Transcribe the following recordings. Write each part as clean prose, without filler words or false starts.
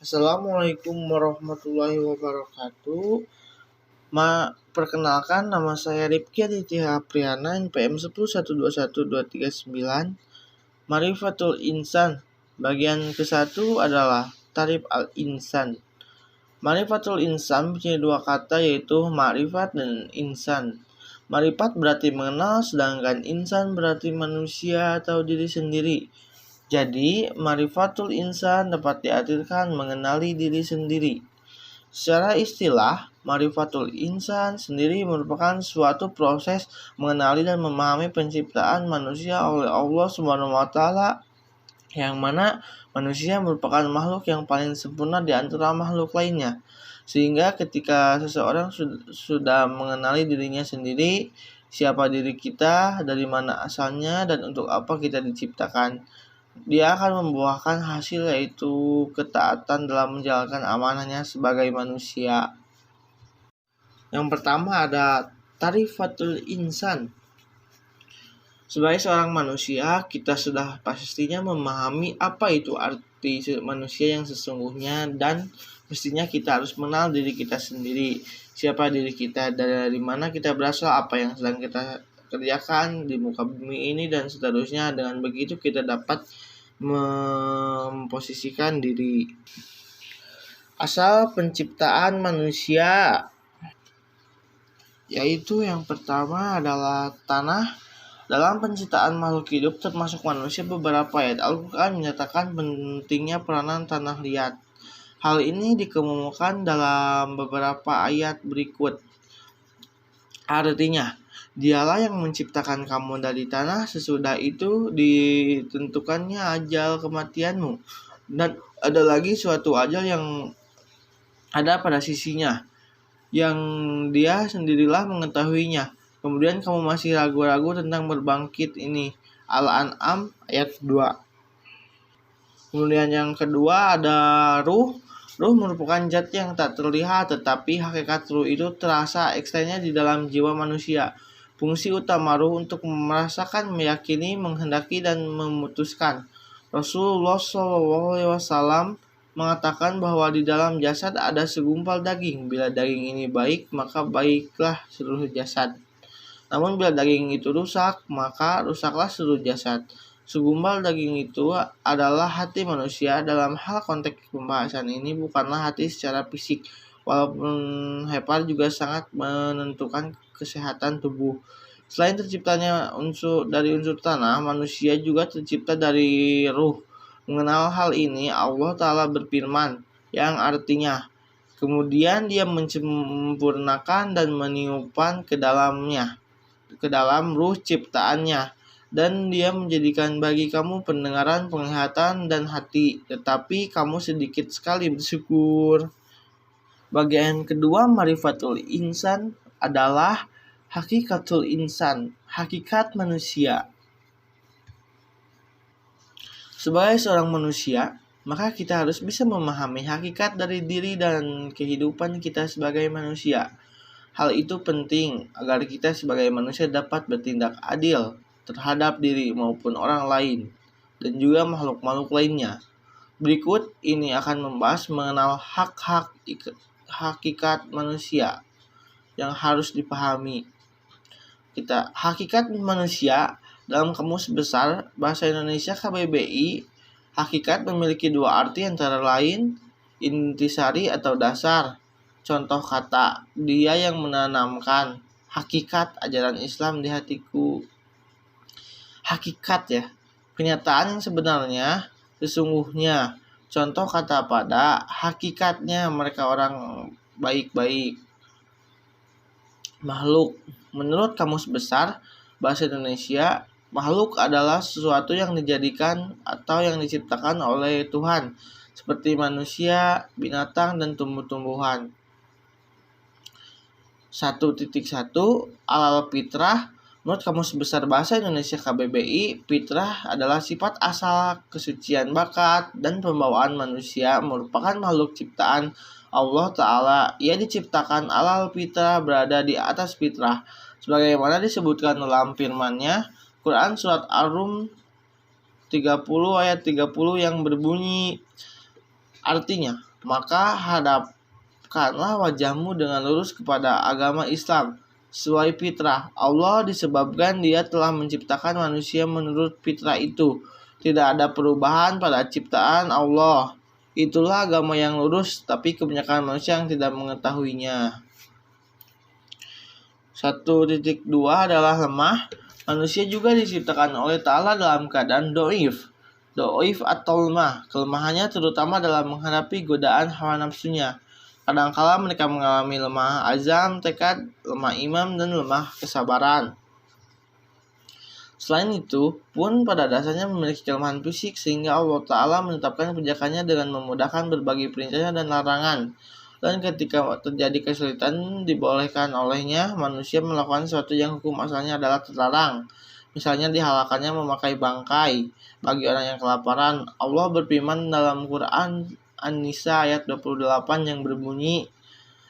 Assalamualaikum warahmatullahi wabarakatuh. Perkenalkan, nama saya Rifki Aditya Apriana, NPM 101121239. Ma'rifatul Insan. Bagian ke-1 adalah Ta'rif al-Insan. Ma'rifatul Insan punya dua kata, yaitu ma'rifat dan insan. Ma'rifat berarti mengenal, sedangkan insan berarti manusia atau diri sendiri. Jadi, ma'rifatul insan dapat diartikan mengenali diri sendiri. Secara istilah, ma'rifatul insan sendiri merupakan suatu proses mengenali dan memahami penciptaan manusia oleh Allah SWT, yang mana manusia merupakan makhluk yang paling sempurna di antara makhluk lainnya. Sehingga ketika seseorang sudah mengenali dirinya sendiri, siapa diri kita, dari mana asalnya, dan untuk apa kita diciptakan, dia akan membuahkan hasil, yaitu ketaatan dalam menjalankan amanahnya sebagai manusia. Yang pertama ada Ta'rifatul Insan. Sebagai seorang manusia, kita sudah pastinya memahami apa itu arti manusia yang sesungguhnya, dan mestinya kita harus mengenal diri kita sendiri. Siapa diri kita, dari mana kita berasal, apa yang sedang kita kerjakan di muka bumi ini, dan seterusnya. Dengan begitu kita dapat memposisikan diri. Asal penciptaan manusia, yaitu yang pertama adalah tanah. Dalam penciptaan makhluk hidup termasuk manusia, beberapa ayat Al-Quran menyatakan pentingnya peranan tanah liat. Hal ini dikemukakan dalam beberapa ayat berikut. Artinya, dialah yang menciptakan kamu dari tanah, sesudah itu ditentukannya ajal kematianmu, dan ada lagi suatu ajal yang ada pada sisinya, yang dia sendirilah mengetahuinya. Kemudian kamu masih ragu-ragu tentang berbangkit ini. Al-An'am ayat 2. Kemudian yang kedua ada ruh. Ruh merupakan zat yang tak terlihat, tetapi hakikat ruh itu terasa eksternnya di dalam jiwa manusia. Fungsi utama ruh untuk merasakan, meyakini, menghendaki, dan memutuskan. Rasulullah SAW mengatakan bahwa di dalam jasad ada segumpal daging. Bila daging ini baik, maka baiklah seluruh jasad. Namun bila daging itu rusak, maka rusaklah seluruh jasad. Segumpal daging itu adalah hati manusia. Dalam hal konteks pembahasan ini bukanlah hati secara fisik, walaupun hepar juga sangat menentukan kesehatan tubuh. Selain terciptanya dari unsur tanah, manusia juga tercipta dari ruh. Mengenal hal ini, Allah Ta'ala berfirman, yang artinya, kemudian dia menyempurnakan dan meniupkan ke dalam ruh ciptaannya, dan dia menjadikan bagi kamu pendengaran, penglihatan, dan hati, tetapi kamu sedikit sekali bersyukur. Bagian kedua, Ma'rifatul Insan adalah Hakikatul Insan, hakikat manusia. Sebagai seorang manusia, maka kita harus bisa memahami hakikat dari diri dan kehidupan kita sebagai manusia. Hal itu penting agar kita sebagai manusia dapat bertindak adil terhadap diri maupun orang lain, dan juga makhluk-makhluk lainnya. Berikut ini akan membahas mengenal hak-hak hakikat manusia yang harus dipahami. Hakikat manusia dalam Kamus Besar Bahasa Indonesia KBBI, hakikat memiliki dua arti, antara lain intisari atau dasar. Contoh kata, dia yang menanamkan hakikat ajaran Islam di hatiku. Hakikat ya, kenyataan yang sebenarnya, sesungguhnya. Contoh kata pada hakikatnya mereka orang baik-baik. Makhluk. Menurut Kamus Besar Bahasa Indonesia, makhluk adalah sesuatu yang dijadikan atau yang diciptakan oleh Tuhan, seperti manusia, binatang, dan tumbuh-tumbuhan. 1.1 Alal fitrah. Menurut Kamus Besar Bahasa Indonesia KBBI, fitrah adalah sifat asal, kesucian bakat, dan pembawaan manusia, merupakan makhluk ciptaan Allah Ta'ala. Ia diciptakan alal fitrah, berada di atas fitrah, sebagaimana disebutkan dalam firman-Nya Quran Surat Ar-Rum 30 ayat 30 yang berbunyi, artinya maka hadapkanlah wajahmu dengan lurus kepada agama Islam sesuai fitrah Allah, disebabkan Dia telah menciptakan manusia menurut fitrah itu. Tidak ada perubahan pada ciptaan Allah. Itulah agama yang lurus, tapi kebanyakan manusia yang tidak mengetahuinya. 1.2 adalah lemah. Manusia juga diciptakan oleh Ta'ala dalam keadaan do'if atau lemah. Kelemahannya terutama dalam menghadapi godaan hawa nafsunya. Kadangkala mereka mengalami lemah azam, tekad, lemah iman, dan lemah kesabaran. Selain itu pun pada dasarnya memiliki kelemahan fisik, sehingga Allah Ta'ala menetapkan kebijakannya dengan memudahkan berbagai perintahnya dan larangan. Dan ketika terjadi kesulitan dibolehkan olehnya, manusia melakukan sesuatu yang hukum asalnya adalah terlarang. Misalnya dihalakannya memakai bangkai bagi orang yang kelaparan. Allah berfirman dalam Quran An-Nisa ayat 28 yang berbunyi,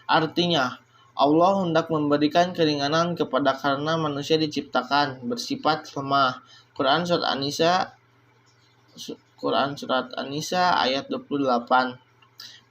artinya Allah hendak memberikan keringanan kepada karena manusia diciptakan bersifat lemah. Quran Surat An-Nisa ayat 28.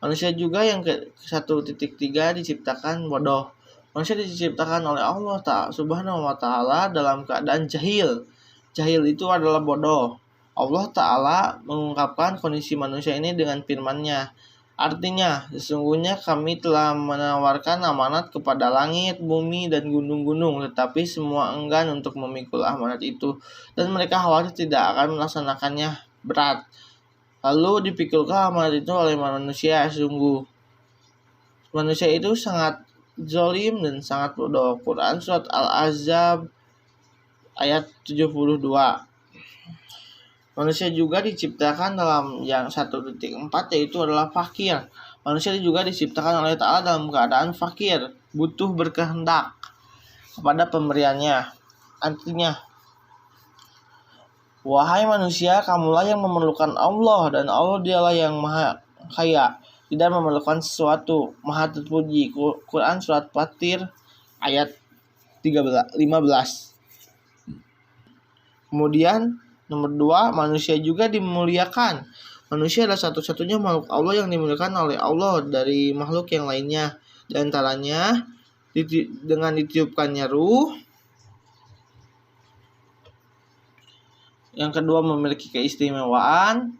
Manusia juga yang ke-1.3 diciptakan bodoh. Manusia diciptakan oleh Allah Subhanahu wa Ta'ala dalam keadaan jahil. Jahil itu adalah bodoh. Allah Ta'ala mengungkapkan kondisi manusia ini dengan firman-Nya. Artinya, sesungguhnya kami telah menawarkan amanat kepada langit, bumi, dan gunung-gunung, tetapi semua enggan untuk memikul amanat itu, dan mereka khawatir tidak akan melaksanakannya berat. Lalu dipikulkan amanat itu oleh manusia. Sungguh, manusia itu sangat zalim dan sangat bodoh. Quran Surat Al-Ahzab ayat 72. Manusia juga diciptakan dalam yang 1.4, yaitu adalah fakir. Manusia juga diciptakan oleh Ta'ala dalam keadaan fakir, butuh berkehendak kepada pemberiannya. Artinya, wahai manusia, kamulah yang memerlukan Allah, dan Allah dialah yang maha kaya, tidak memerlukan sesuatu, maha terpuji. Quran Surat Fatir ayat 15. Kemudian nomor 2, manusia juga dimuliakan. Manusia adalah satu-satunya makhluk Allah yang dimuliakan oleh Allah dari makhluk yang lainnya. Di antaranya dengan ditiupkannya ruh. Yang kedua, memiliki keistimewaan,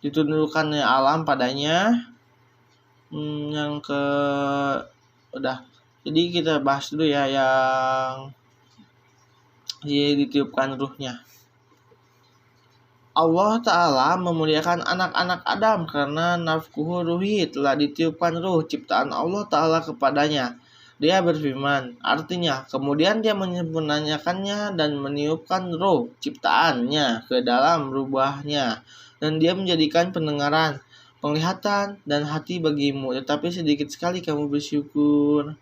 ditundukkannya alam padanya. Jadi kita bahas dulu ya yang ditiupkan ruhnya. Allah Ta'ala memuliakan anak-anak Adam karena nafkuhu ruhi, telah ditiupkan ruh ciptaan Allah Ta'ala kepadanya. Dia berfirman, artinya, kemudian dia menyempurnakannya dan meniupkan ruh ciptaannya ke dalam rubahnya, dan dia menjadikan pendengaran, penglihatan, dan hati bagimu, tetapi sedikit sekali kamu bersyukur.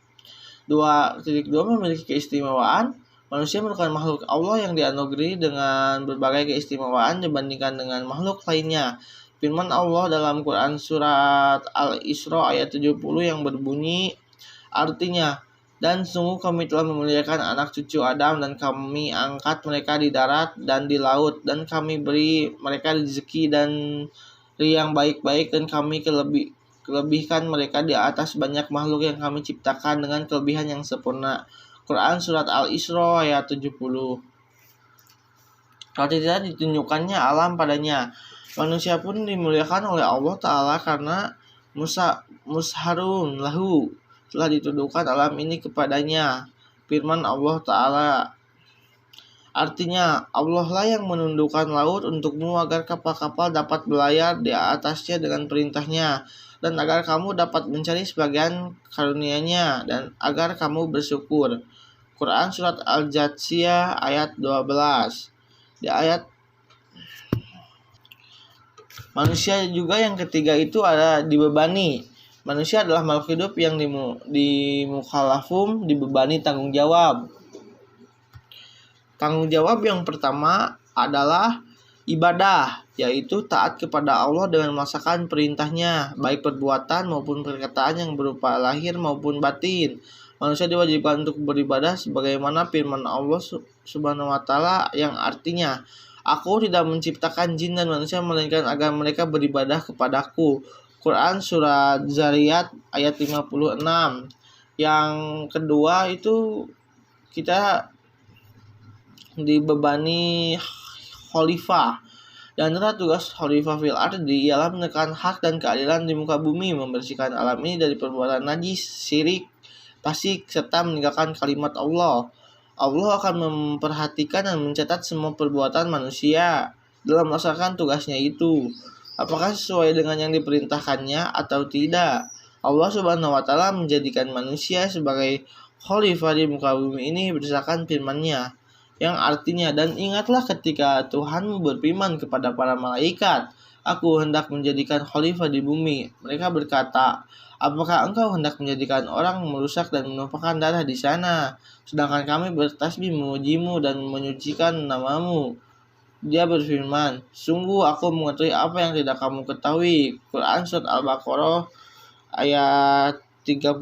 2.2 memiliki keistimewaan. Manusia merupakan makhluk Allah yang dianugerahi dengan berbagai keistimewaan dibandingkan dengan makhluk lainnya. Firman Allah dalam Quran Surat Al-Isra ayat 70 yang berbunyi, artinya, dan sungguh kami telah memuliakan anak cucu Adam, dan kami angkat mereka di darat dan di laut, dan kami beri mereka rezeki dan yang baik-baik, dan kami kelebihkan mereka di atas banyak makhluk yang kami ciptakan dengan kelebihan yang sempurna. Quran Surat Al-Isra ayat 70. Kalau tidak ditunjukkannya alam padanya, manusia pun dimuliakan oleh Allah Ta'ala karena musharun lahu, telah ditundukkan alam ini kepadanya. Firman Allah Ta'ala, artinya, Allah lah yang menundukkan laut untukmu agar kapal-kapal dapat berlayar di atasnya dengan perintahnya, dan agar kamu dapat mencari sebagian karunia-Nya, dan agar kamu bersyukur. Quran Surat Al-Jathiyah ayat 12. Di ayat manusia juga yang ketiga itu ada dibebani. Manusia adalah makhluk hidup yang dimukallafum, dibebani tanggung jawab. Tanggung jawab yang pertama adalah ibadah, yaitu taat kepada Allah dengan melaksanakan perintahnya, baik perbuatan maupun perkataan yang berupa lahir maupun batin. Manusia diwajibkan untuk beribadah sebagaimana firman Allah Subhanahu wa Ta'ala yang artinya, Aku tidak menciptakan jin dan manusia melainkan agar mereka beribadah kepadaku. Quran surat Zariyat ayat 56. Yang kedua itu kita dibebani khalifah. Dan tugas khalifah fil ardi ialah menekan hak dan keadilan di muka bumi, membersihkan alam ini dari perbuatan najis, syirik, fasik, serta meninggalkan kalimat Allah. Allah akan memperhatikan dan mencatat semua perbuatan manusia dalam melaksanakan tugasnya itu, apakah sesuai dengan yang diperintahkannya atau tidak. Allah Subhanahu wa taala menjadikan manusia sebagai khalifah di muka bumi ini berdasarkan firman-Nya, yang artinya, dan ingatlah ketika Tuhanmu berfirman kepada para malaikat, aku hendak menjadikan khalifah di bumi. Mereka berkata, apakah engkau hendak menjadikan orang merusak dan menumpahkan darah di sana, sedangkan kami bertasbih memujimu dan menyucikan namamu? Dia berfirman, sungguh aku mengetahui apa yang tidak kamu ketahui. Quran Surat Al-Baqarah ayat 30.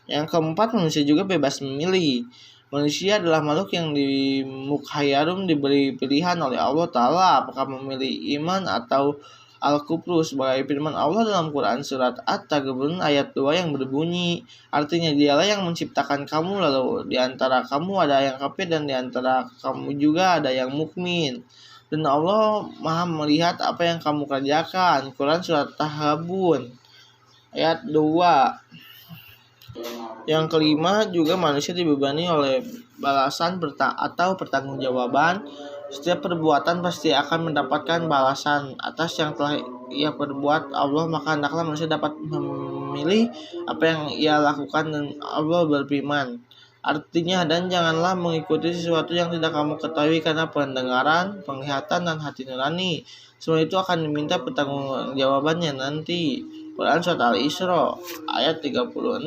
Yang keempat, manusia juga bebas memilih. Manusia adalah makhluk yang di mukhayarum diberi pilihan oleh Allah Ta'ala apakah memilih iman atau al-kufru, sebagai firman Allah dalam Quran Surat At-Taghabun ayat 2 yang berbunyi, artinya dialah yang menciptakan kamu, lalu di antara kamu ada yang kafir dan di antara kamu juga ada yang mukmin. Dan Allah Maha melihat apa yang kamu kerjakan. Quran Surat Tahabun ayat 2. Yang kelima, juga manusia dibebani oleh balasan atau pertanggungjawaban. Setiap perbuatan pasti akan mendapatkan balasan atas yang telah ia perbuat Allah, maka hendaklah manusia dapat memilih apa yang ia lakukan. Dan Allah berfirman, artinya, dan janganlah mengikuti sesuatu yang tidak kamu ketahui, karena pendengaran, penglihatan, dan hati nurani semua itu akan diminta pertanggungjawabannya nanti. Quran Surat Al-Isra ayat 36.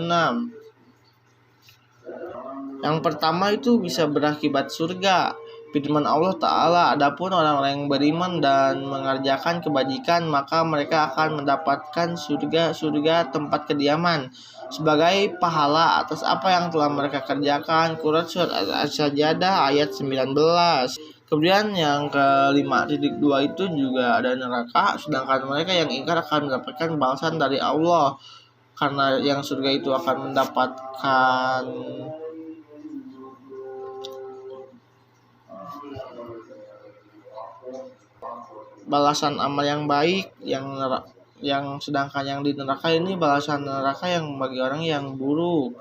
Yang pertama itu bisa berakibat surga. Firman Allah Ta'ala, adapun orang-orang yang beriman dan mengerjakan kebajikan, maka mereka akan mendapatkan surga tempat kediaman sebagai pahala atas apa yang telah mereka kerjakan. Quran Surat As-Sajdah ayat 19. Kemudian yang ke-5.2 itu juga ada neraka, sedangkan mereka yang ingkar akan mendapatkan balasan dari Allah, karena yang surga itu akan mendapatkan balasan amal yang baik, yang sedangkan yang di neraka ini balasan neraka yang bagi orang yang buruk.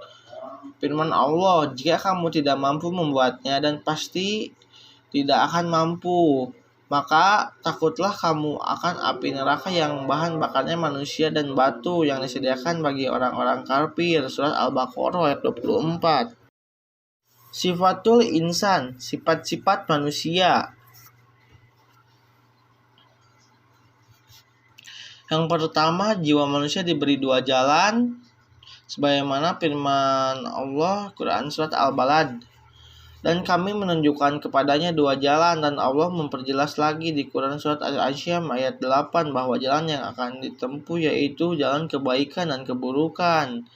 Firman Allah, jika kamu tidak mampu membuatnya, dan pasti tidak akan mampu, maka takutlah kamu akan api neraka yang bahan bakarnya manusia dan batu, yang disediakan bagi orang-orang kafir. Surat Al-Baqarah ayat 24. Sifatul insan, sifat-sifat manusia. Yang pertama, jiwa manusia diberi 2 jalan, sebagaimana firman Allah Quran Surat Al-Balad, dan kami menunjukkan kepadanya 2 jalan, dan Allah memperjelas lagi di Quran Surat Al-Asyam ayat 8 bahwa jalan yang akan ditempuh yaitu jalan kebaikan dan keburukan.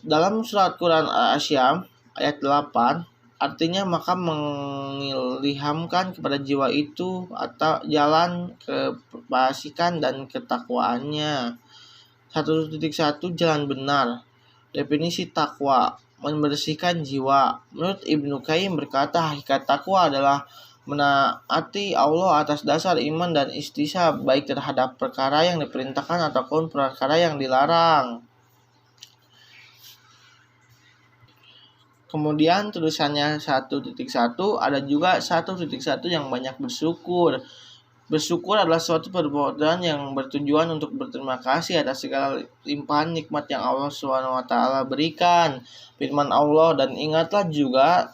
Dalam surat Quran Al-Asyam ayat 8, artinya maka mengilhamkan kepada jiwa itu atau jalan kefasikan dan ketakwaannya. 1.1 Jalan benar. Definisi takwa, membersihkan jiwa. Menurut Ibnu Qayyim berkata, hakikat takwa adalah menaati Allah atas dasar iman dan istisab, baik terhadap perkara yang diperintahkan ataupun perkara yang dilarang. Kemudian tulisannya 1.1, ada juga 1.1 yang banyak bersyukur. Bersyukur adalah suatu perbuatan yang bertujuan untuk berterima kasih atas segala limpahan nikmat yang Allah SWT berikan. Firman Allah, dan ingatlah juga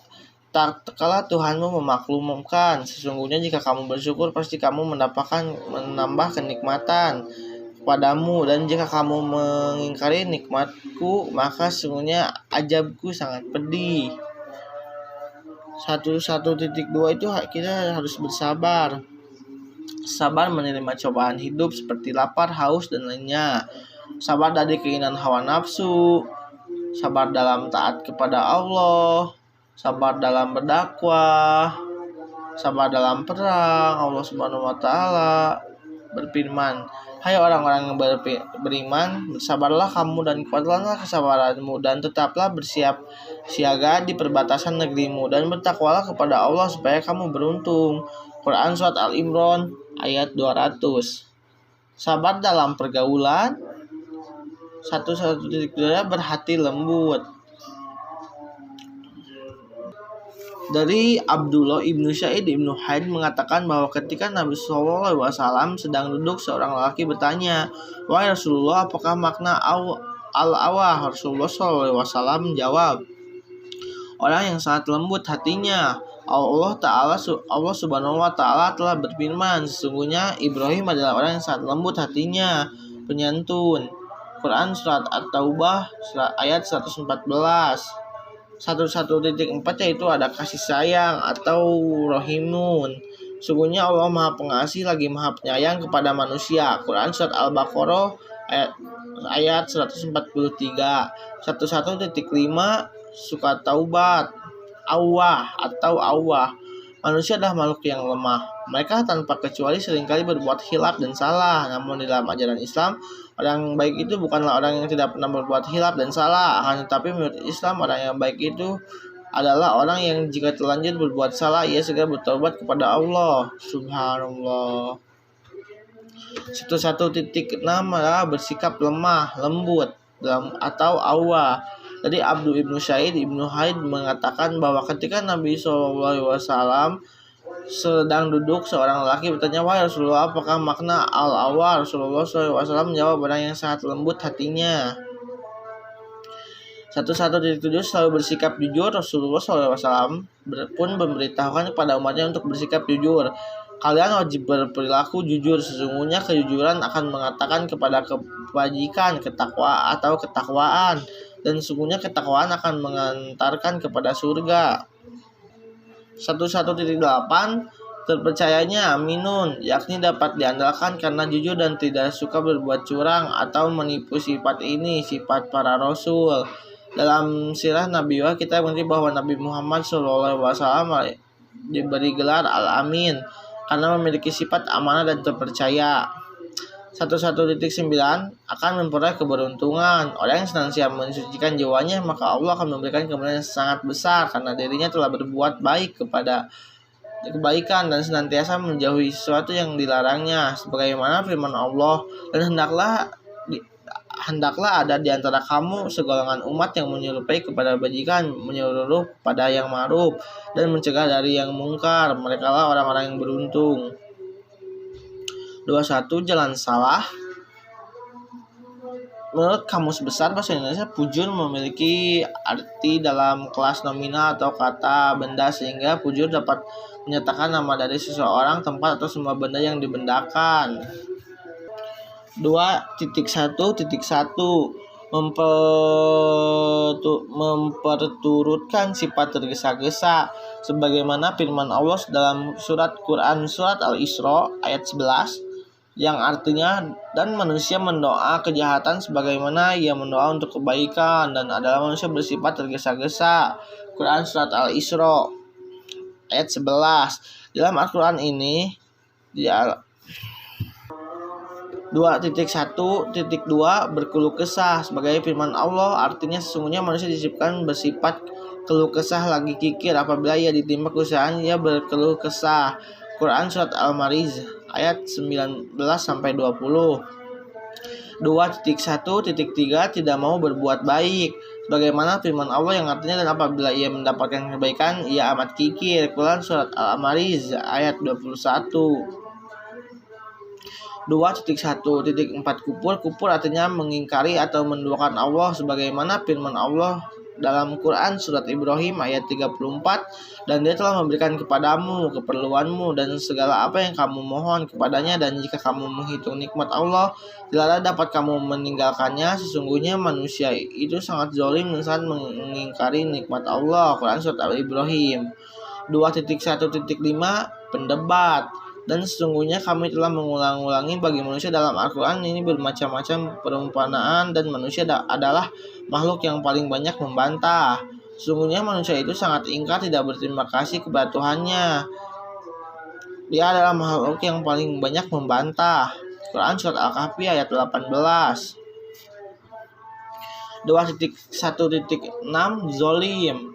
tak kala Tuhanmu memaklumkan, sesungguhnya jika kamu bersyukur pasti kamu menambah kenikmatan padamu, dan jika kamu mengingkari nikmatku maka sesungguhnya azabku sangat pedih. 1.2 itu kita harus bersabar. Sabar menerima cobaan hidup seperti lapar, haus, dan lainnya. Sabar dari keinginan hawa nafsu. Sabar dalam taat kepada Allah. Sabar dalam berdakwah. Sabar dalam perang. Allah Subhanahu wa taala berfirman, Hai orang-orang yang beriman, bersabarlah kamu dan kuatkanlah kesabaranmu, dan tetaplah bersiap siaga di perbatasan negerimu, dan bertakwalah kepada Allah supaya kamu beruntung. Quran Surat Al-Imran ayat 200. Sabar dalam pergaulan. 1.1.2 berhati lembut. Dari Abdullah ibnu Sa'id ibnu Haid mengatakan bahwa ketika Nabi SAW sedang duduk, seorang lelaki bertanya, "Wahai Rasulullah, apakah makna al-awah?" Rasulullah SAW menjawab, "Orang yang sangat lembut hatinya." Allah Subhanahu wa Ta'ala telah berfirman, "Sesungguhnya Ibrahim adalah orang yang sangat lembut hatinya, penyantun." Quran Surat At-Taubah ayat 114. 1.1.4 yaitu ada kasih sayang atau rahimun. Sungguhnya Allah Maha Pengasih lagi Maha Penyayang kepada manusia. Quran Surat Al-Baqarah ayat 143. 1.1.5 Surat Taubat. Awah. Manusia adalah makhluk yang lemah. Mereka tanpa kecuali seringkali berbuat khilaf dan salah. Namun di dalam ajaran Islam, orang baik itu bukanlah orang yang tidak pernah berbuat khilaf dan salah. Akan tetapi menurut Islam, orang yang baik itu adalah orang yang jika terlanjur berbuat salah, ia segera bertobat kepada Allah. Subhanallah. 1.1.6 adalah bersikap lemah, lembut atau awah. Jadi Abdul ibnu Sa'id ibnu Haid mengatakan bahwa ketika Nabi SAW sedang duduk, seorang lelaki bertanya, "Wahai Rasulullah, apakah makna al-awah?" Rasulullah SAW menjawab, "Orang yang sangat lembut hatinya." 1.1.7 selalu bersikap jujur. Rasulullah SAW pun memberitahukan kepada umatnya untuk bersikap jujur. "Kalian wajib berperilaku jujur. Sesungguhnya kejujuran akan mengatakan kepada kebajikan, ketakwaan. Dan sesungguhnya ketakwaan akan mengantarkan kepada surga." 1.1.8 terpercayanya aminun, yakni dapat diandalkan karena jujur dan tidak suka berbuat curang atau menipu. Sifat ini sifat para rasul. Dalam sirah Nabiwah kita mengerti bahwa Nabi Muhammad SAW diberi gelar Al-Amin karena memiliki sifat amanah dan terpercaya. 1.1.9 akan memperoleh keberuntungan. Orang yang senantiasa mensucikan jiwanya, maka Allah akan memberikan kemenangan yang sangat besar karena dirinya telah berbuat baik kepada kebaikan dan senantiasa menjauhi sesuatu yang dilarangnya. Sebagaimana firman Allah, "Dan hendaklah ada di antara kamu segolongan umat yang menyerupai kepada kebajikan, menyuruh pada yang ma'ruf, dan mencegah dari yang mungkar. Merekalah orang-orang yang beruntung." 21. Jalan salah. Menurut Kamus Besar Bahasa Indonesia, pujur memiliki arti dalam kelas nominal atau kata benda, sehingga pujur dapat menyatakan nama dari seseorang, tempat, atau semua benda yang dibendakan. 2.1.1 memperturutkan sifat tergesa-gesa, sebagaimana firman Allah dalam Quran Surat Al-Isra ayat 11, yang artinya, "Dan manusia mendoa kejahatan sebagaimana ia mendoa untuk kebaikan, dan adalah manusia bersifat tergesa-gesa." Quran Surat Al-Isra ayat 11. Dalam Al-Quran ini 2.1.2 berkeluh kesah, sebagai firman Allah, artinya sesungguhnya manusia diciptakan bersifat keluh kesah lagi kikir. Apabila ia ditimpa kesusahan, ia berkeluh kesah. Quran Surat Al-Mariz ayat 19-20. 2.1.3 tidak mau berbuat baik, sebagaimana firman Allah yang artinya, "Dan apabila ia mendapatkan kebaikan, ia amat kikir." Quran Surat Al-Mariz ayat 21. 2.1.4 Kufur artinya mengingkari atau menduakan Allah, sebagaimana firman Allah dalam Quran Surat Ibrahim ayat 34, "Dan Dia telah memberikan kepadamu keperluanmu dan segala apa yang kamu mohon kepadanya, dan jika kamu menghitung nikmat Allah, tidaklah dapat kamu meninggalkannya. Sesungguhnya manusia itu sangat zalim dan sangat mengingkari nikmat Allah." Quran Surat Al-Ibrahim. 2.1.5 Pendebat. "Dan sesungguhnya kami telah mengulang-ulangi bagi manusia dalam Al-Quran ini bermacam-macam perumpamaan, dan manusia adalah makhluk yang paling banyak membantah. Sesungguhnya manusia itu sangat ingkar, tidak berterima kasih kepada Tuhannya. Dia adalah makhluk yang paling banyak membantah." Quran surat Al-Kahfi ayat 18. 2.1.6 Zolim.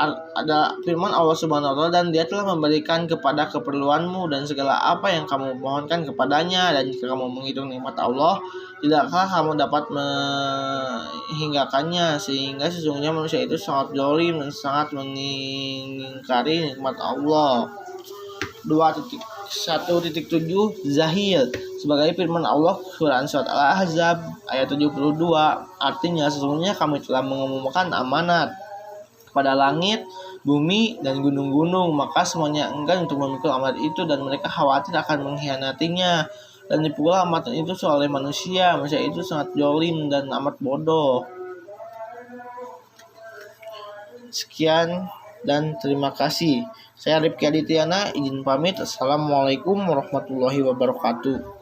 Ada firman Allah Subhanahu wa taala, dan Dia telah memberikan kepada keperluanmu dan segala apa yang kamu mohonkan kepadanya, dan jika kamu menghitung nikmat Allah, tidakkah kamu dapat menghinggakannya, sehingga sesungguhnya manusia itu sangat zalim dan sangat mengingkari nikmat Allah. 2.1.7 Zahil. Sebagai firman Allah Quran surat Al-Ahzab ayat 72, artinya sesungguhnya kami telah mengumumkan amanat kepada langit, bumi, dan gunung-gunung, maka semuanya enggan untuk memikul amanat itu, dan mereka khawatir akan mengkhianatinya. Dan dipukul amanat itu oleh manusia itu sangat zalim dan amat bodoh. Sekian dan terima kasih. Saya Rifki Adityana, izin pamit. Assalamualaikum warahmatullahi wabarakatuh.